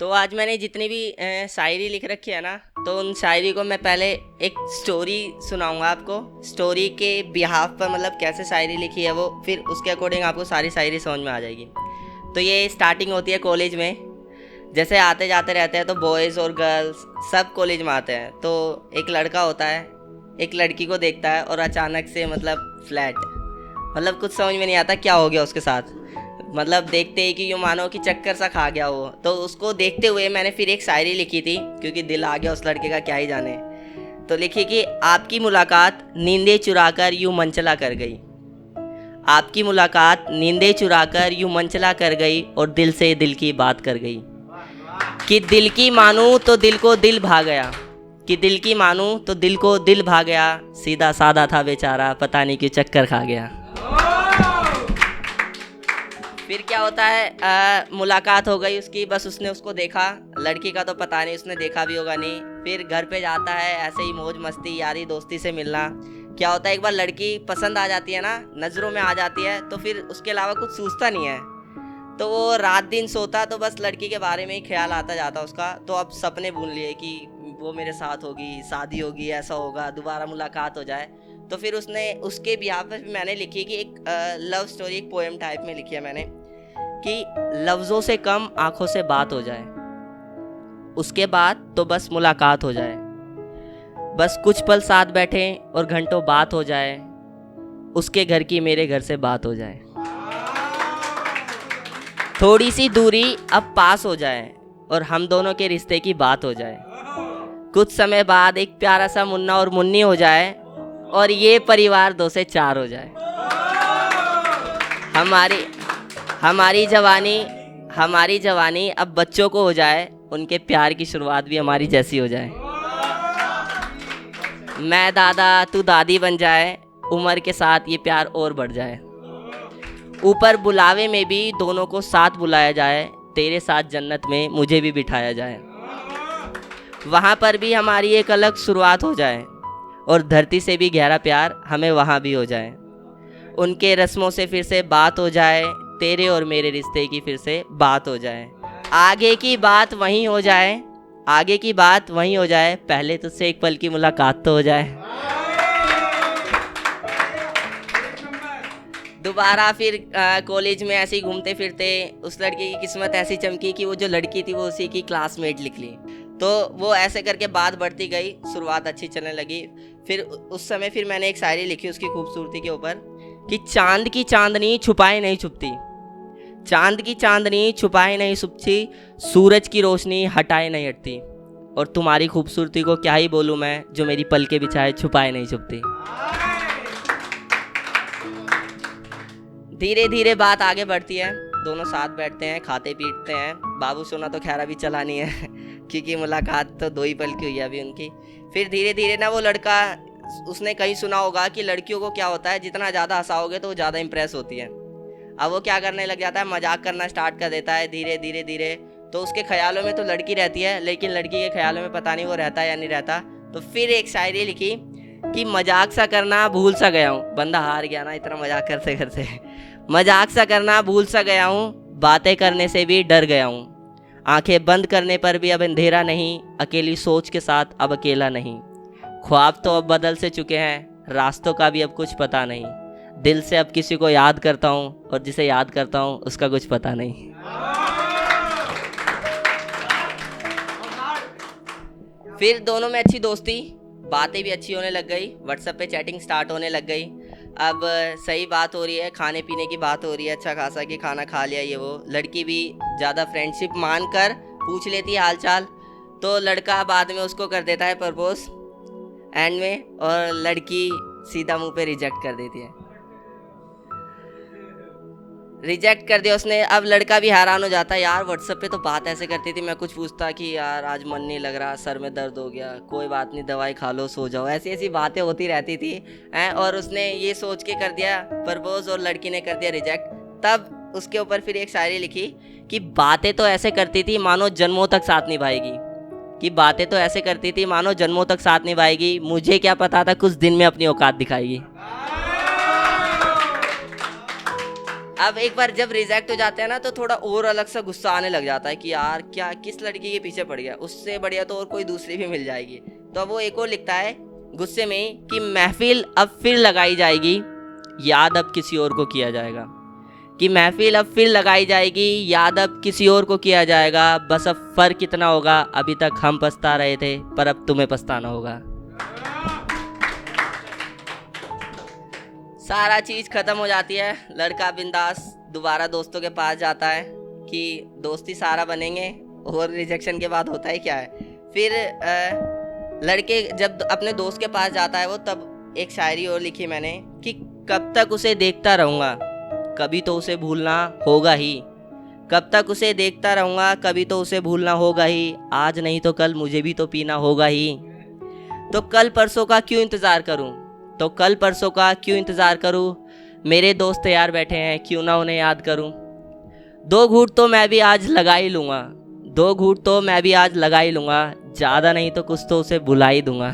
तो आज मैंने जितनी भी शायरी लिख रखी है ना, तो उन शायरी को मैं पहले एक स्टोरी सुनाऊंगा आपको। स्टोरी के बिहाफ पर मतलब कैसे शायरी लिखी है वो, फिर उसके अकॉर्डिंग आपको सारी शायरी समझ में आ जाएगी। तो ये स्टार्टिंग होती है कॉलेज में। जैसे आते जाते रहते हैं तो बॉयज़ और गर्ल्स सब कॉलेज में आते हैं। तो एक लड़का होता है, एक लड़की को देखता है और अचानक से मतलब फ्लैट, मतलब कुछ समझ में नहीं आता क्या हो गया उसके साथ। मतलब देखते ही कि यूँ मानो कि चक्कर सा खा गया वो। तो उसको देखते हुए मैंने फिर एक शायरी लिखी थी, क्योंकि दिल आ गया उस लड़के का क्या ही जाने। तो लिखी कि आपकी मुलाकात नींदें चुराकर यूँ मनचला कर गई। आपकी मुलाकात नींदें चुराकर यूँ मनचला कर गई और दिल से दिल की बात कर गई। कि दिल की मानूं तो दिल को दिल भा गया, कि दिल की मानूं तो दिल को दिल भा गया। सीधा सादा था बेचारा, पता नहीं क्यों चक्कर खा गया। फिर क्या होता है, मुलाकात हो गई उसकी, बस उसने उसको देखा। लड़की का तो पता नहीं, उसने देखा भी होगा नहीं। फिर घर पे जाता है, ऐसे ही मौज मस्ती यारी दोस्ती से मिलना। क्या होता है, एक बार लड़की पसंद आ जाती है ना, नज़रों में आ जाती है, तो फिर उसके अलावा कुछ सोचता नहीं है। तो वो रात दिन सोता तो बस लड़की के बारे में ही ख्याल आता जाता उसका। तो अब सपने बुन लिए कि वो मेरे साथ होगी, शादी होगी, ऐसा होगा, दोबारा मुलाकात हो जाए। तो फिर उसने उसके बिहाफ पे मैंने लिखी कि एक लव स्टोरी, एक पोएम टाइप में लिखी है मैंने कि लफ्ज़ों से कम आंखों से बात हो जाए, उसके बाद तो बस मुलाकात हो जाए। बस कुछ पल साथ बैठे और घंटों बात हो जाए, उसके घर की मेरे घर से बात हो जाए। थोड़ी सी दूरी अब पास हो जाए और हम दोनों के रिश्ते की बात हो जाए। कुछ समय बाद एक प्यारा सा मुन्ना और मुन्नी हो जाए और ये परिवार 2 से 4 हो जाए। हमारी हमारी जवानी हमारी जवानी अब बच्चों को हो जाए, उनके प्यार की शुरुआत भी हमारी जैसी हो जाए। मैं दादा तू दादी बन जाए, उम्र के साथ ये प्यार और बढ़ जाए। ऊपर बुलावे में भी दोनों को साथ बुलाया जाए, तेरे साथ जन्नत में मुझे भी बिठाया जाए। वहाँ पर भी हमारी एक अलग शुरुआत हो जाए और धरती से भी गहरा प्यार हमें वहाँ भी हो जाए। उनके रस्मों से फिर से बात हो जाए, तेरे और मेरे रिश्ते की फिर से बात हो जाए। आगे की बात वहीं हो जाए, आगे की बात वहीं हो जाए, पहले तुझसे एक पल की मुलाकात तो हो जाए। दोबारा फिर कॉलेज में ऐसे ही घूमते फिरते उस लड़की की किस्मत ऐसी चमकी कि वो जो लड़की थी वो उसी की क्लासमेट निकली। तो वो ऐसे करके बात बढ़ती गई, शुरुआत अच्छी चलने लगी। फिर उस समय फिर मैंने एक शायरी लिखी उसकी खूबसूरती के ऊपर कि चांद की चांदनी छुपाए नहीं छुपती, चांद की चांदनी छुपाए नहीं छुपती, सूरज की रोशनी हटाए नहीं हटती, और तुम्हारी खूबसूरती को क्या ही बोलूँ मैं, जो मेरी पलके बिछाए छुपाए नहीं छुपती। धीरे धीरे बात आगे बढ़ती है, दोनों साथ बैठते हैं, खाते पीटते हैं। बाबू सोना तो खैर अभी चला नहीं है क्योंकि मुलाकात तो 2 ही पल की हुई है अभी उनकी। फिर धीरे धीरे ना वो लड़का, उसने कहीं सुना होगा कि लड़कियों को क्या होता है, जितना ज़्यादा हंसाओगे तो वो ज़्यादा इंप्रेस होती है। अब वो क्या करने लग जाता है, मजाक करना स्टार्ट कर देता है धीरे धीरे धीरे। तो उसके ख्यालों में तो लड़की रहती है, लेकिन लड़की के ख्यालों में पता नहीं वो रहता है या नहीं रहता। तो फिर एक शायरी लिखी कि मजाक सा करना भूल सा गया हूँ, बंदा हार गया ना इतना मजाक करते करते। मजाक सा करना भूल सा गया हूँ, बातें करने से भी डर गया हूँ, आंखें बंद करने पर भी अब अंधेरा नहीं, अकेली सोच के साथ अब अकेला नहीं। ख्वाब तो अब बदल से चुके हैं, रास्तों का भी अब कुछ पता नहीं, दिल से अब किसी को याद करता हूँ और जिसे याद करता हूँ उसका कुछ पता नहीं। फिर दोनों में अच्छी दोस्ती, बातें भी अच्छी होने लग गई, व्हाट्सएप पे चैटिंग स्टार्ट होने लग गई। अब सही बात हो रही है, खाने पीने की बात हो रही है अच्छा खासा कि खाना खा लिया ये वो। लड़की भी ज़्यादा फ्रेंडशिप मान कर पूछ लेती है हाल चाल। तो लड़का बाद में उसको कर देता है प्रपोज एंड में, और लड़की सीधा मुंह पे रिजेक्ट कर देती है। रिजेक्ट कर दिया उसने। अब लड़का भी हैरान हो जाता है, यार व्हाट्सएप पे तो बात ऐसे करती थी, मैं कुछ पूछता कि यार आज मन नहीं लग रहा, सर में दर्द हो गया, कोई बात नहीं दवाई खा लो सो जाओ, ऐसी ऐसी बातें होती रहती थी हैं। और उसने ये सोच के कर दिया प्रपोज और लड़की ने कर दिया रिजेक्ट। तब उसके ऊपर फिर एक शायरी लिखी कि बातें तो ऐसे करती थी मानो जन्मों तक साथ निभाएगी, कि बातें तो ऐसे करती थी मानो जन्मों तक साथ निभाएगी, मुझे क्या पता था कुछ दिन में अपनी औकात दिखाएगी। अब एक बार जब रिजेक्ट हो जाते हैं ना तो थोड़ा और अलग सा गुस्सा आने लग जाता है कि यार क्या किस लड़की के पीछे पड़ गया, उससे बढ़िया तो और कोई दूसरी भी मिल जाएगी। तो अब वो एक और लिखता है गुस्से में कि महफिल अब फिर लगाई जाएगी, याद अब किसी और को किया जाएगा। कि महफिल अब फिर लगाई जाएगी, याद अब किसी और को किया जाएगा। बस अब फर्क कितना होगा, अभी तक हम पछता रहे थे पर अब तुम्हें पछताना होगा। सारा चीज़ ख़त्म हो जाती है, लड़का बिंदास दोबारा दोस्तों के पास जाता है कि दोस्ती सारा बनेंगे। और रिजेक्शन के बाद होता है क्या है, फिर लड़के जब अपने दोस्त के पास जाता है वो, तब एक शायरी और लिखी मैंने कि कब तक उसे देखता रहूँगा, कभी तो उसे भूलना होगा ही। कब तक उसे देखता रहूँगा, कभी तो उसे भूलना होगा ही। आज नहीं तो कल मुझे भी तो पीना होगा ही। तो कल परसों का क्यों इंतज़ार करूँ, तो कल परसों का क्यों इंतज़ार करूँ। मेरे दोस्त तैयार बैठे हैं, क्यों ना उन्हें याद करूँ। 2 घूंट तो मैं भी आज लगा ही लूँगा, 2 घूंट तो मैं भी आज लगा ही लूँगा। ज़्यादा नहीं तो कुछ तो उसे बुला ही दूँगा।